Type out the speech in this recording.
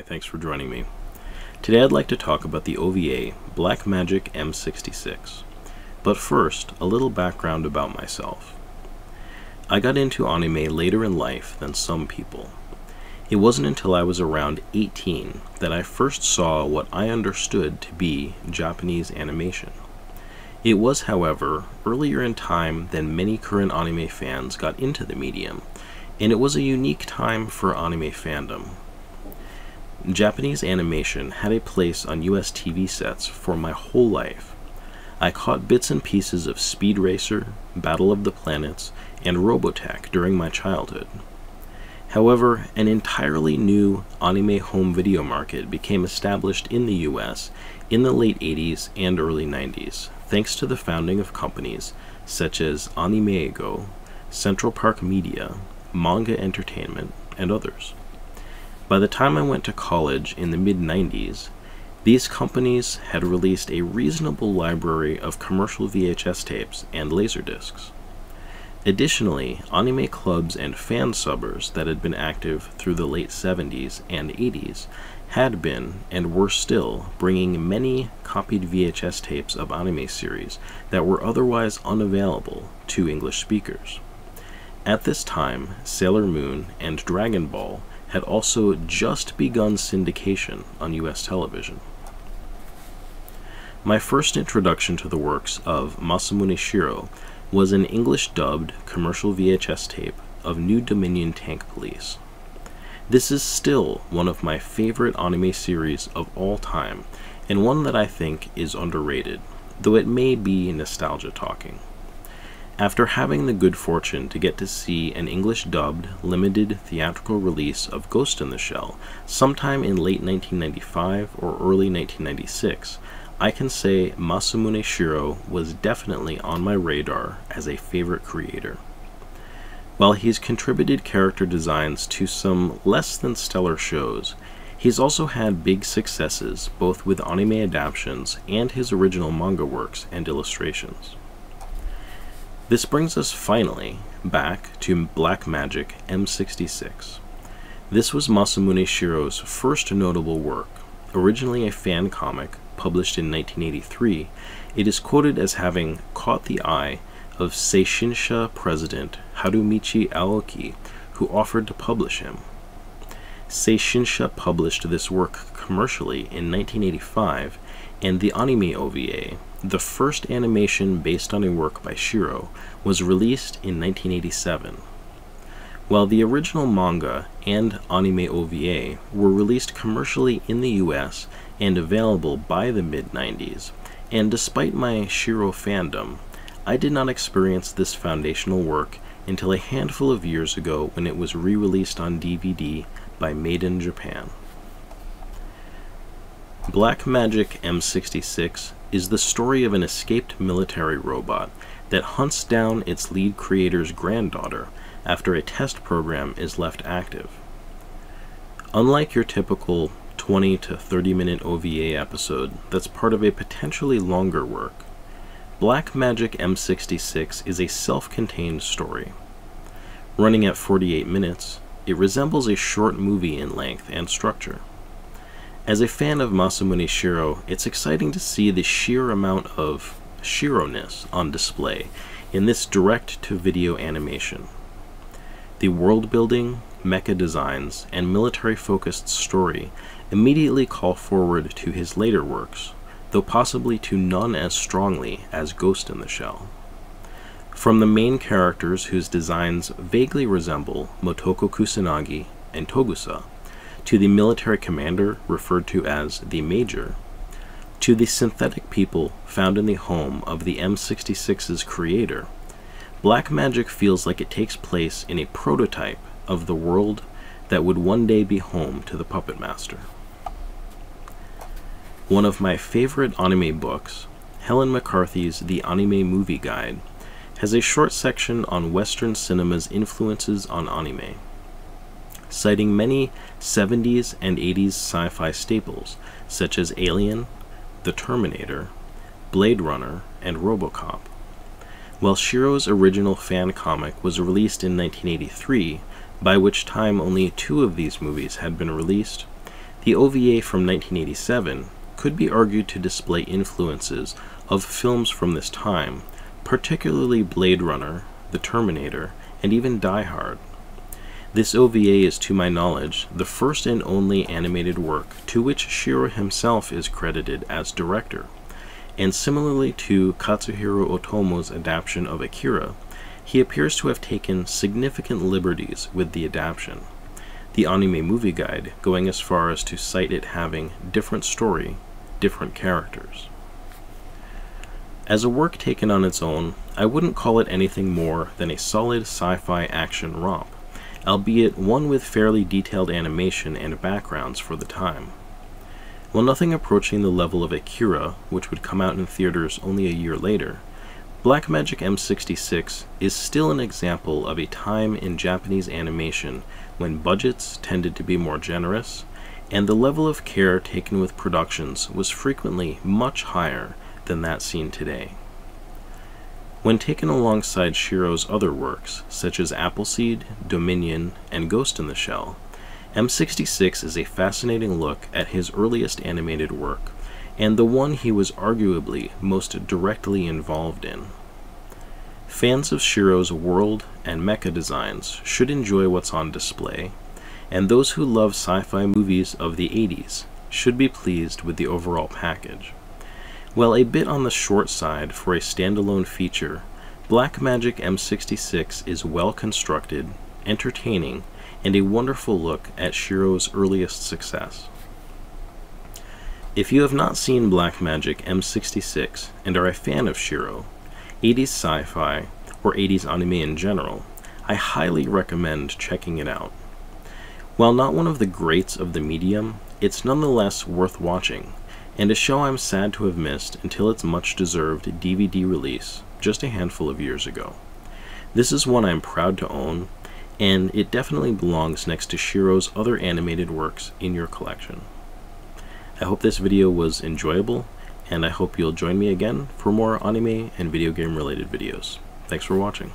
thanks for joining me. Today I'd like to talk about the OVA, Black Magic M-66. But first, a little background about myself. I got into anime later in life than some people. It wasn't until I was around 18 that I first saw what I understood to be Japanese animation. It was, however, earlier in time than many current anime fans got into the medium, and it was a unique time for anime fandom. Japanese animation had a place on US TV sets for my whole life. I caught bits and pieces of Speed Racer, Battle of the Planets, and Robotech during my childhood. However, an entirely new anime home video market became established in the US in the late 80s and early 90s, thanks to the founding of companies such as Animeego, Central Park Media, Manga Entertainment, and others. By the time I went to college in the mid-90s, these companies had released a reasonable library of commercial VHS tapes and laserdiscs. Additionally, anime clubs and fan subbers that had been active through the late 70s and 80s had been, and were still, bringing many copied VHS tapes of anime series that were otherwise unavailable to English speakers. At this time, Sailor Moon and Dragon Ball had also just begun syndication on US television. My first introduction to the works of Masamune Shiro was an English-dubbed commercial VHS tape of New Dominion Tank Police. This is still one of my favorite anime series of all time, and one that I think is underrated, though it may be nostalgia talking. After having the good fortune to get to see an English-dubbed, limited theatrical release of Ghost in the Shell sometime in late 1995 or early 1996, I can say Masamune Shiro was definitely on my radar as a favorite creator. While he's contributed character designs to some less than stellar shows, he's also had big successes both with anime adaptations and his original manga works and illustrations. This brings us finally back to Black Magic M-66. This was Masamune Shiro's first notable work. Originally a fan comic published in 1983, it is quoted as having caught the eye of Seishinsha president Harumichi Aoki, who offered to publish him. Seishinsha published this work commercially in 1985, and the anime OVA, the first animation based on a work by Shiro, was released in 1987. While the original manga and anime OVA were released commercially in the US and available by the mid-90s, and despite my Shiro fandom, I did not experience this foundational work until a handful of years ago when it was re-released on DVD by Made in Japan. Black Magic M-66 is the story of an escaped military robot that hunts down its lead creator's granddaughter after a test program is left active. Unlike your typical 20 to 30 minute OVA episode that's part of a potentially longer work, Black Magic M-66 is a self-contained story. Running at 48 minutes, it resembles a short movie in length and structure. As a fan of Masamune Shiro, it's exciting to see the sheer amount of Shiro-ness on display in this direct-to-video animation. The world-building, mecha designs, and military-focused story immediately call forward to his later works, though possibly to none as strongly as Ghost in the Shell. From the main characters whose designs vaguely resemble Motoko Kusanagi and Togusa, to the military commander referred to as the Major, to the synthetic people found in the home of the M-66's creator, Black Magic feels like it takes place in a prototype of the world that would one day be home to the Puppet Master. One of my favorite anime books, Helen McCarthy's The Anime Movie Guide, has a short section on Western cinema's influences on anime, citing many 70s and 80s sci-fi staples such as Alien, The Terminator, Blade Runner, and RoboCop. While Shiro's original fan comic was released in 1983, by which time only 2 of these movies had been released, The OVA from 1987 could be argued to display influences of films from this time, particularly Blade Runner, The Terminator, and even Die Hard. This OVA is, to my knowledge, the first and only animated work to which Shiro himself is credited as director, and similarly to Katsuhiro Otomo's adaptation of Akira, he appears to have taken significant liberties with the adaptation, the Anime Movie Guide going as far as to cite it having different story, different characters. As a work taken on its own, I wouldn't call it anything more than a solid sci-fi action romp, albeit one with fairly detailed animation and backgrounds for the time. While nothing approaching the level of Akira, which would come out in theaters only a year later, Blackmagic M-66 is still an example of a time in Japanese animation when budgets tended to be more generous, and the level of care taken with productions was frequently much higher than that seen today. When taken alongside Shiro's other works, such as Appleseed, Dominion, and Ghost in the Shell, M-66 is a fascinating look at his earliest animated work, and the one he was arguably most directly involved in. Fans of Shiro's world and mecha designs should enjoy what's on display, and those who love sci-fi movies of the 80s should be pleased with the overall package. While a bit on the short side for a standalone feature, Blackmagic M-66 is well constructed, entertaining, and a wonderful look at Shiro's earliest success. If you have not seen Blackmagic M-66 and are a fan of Shiro, 80s sci-fi, or 80s anime in general, I highly recommend checking it out. While not one of the greats of the medium, it's nonetheless worth watching, and a show I'm sad to have missed until its much-deserved DVD release just a handful of years ago. This is one I'm proud to own, and it definitely belongs next to Shiro's other animated works in your collection. I hope this video was enjoyable, and I hope you'll join me again for more anime and video game related videos. Thanks for watching.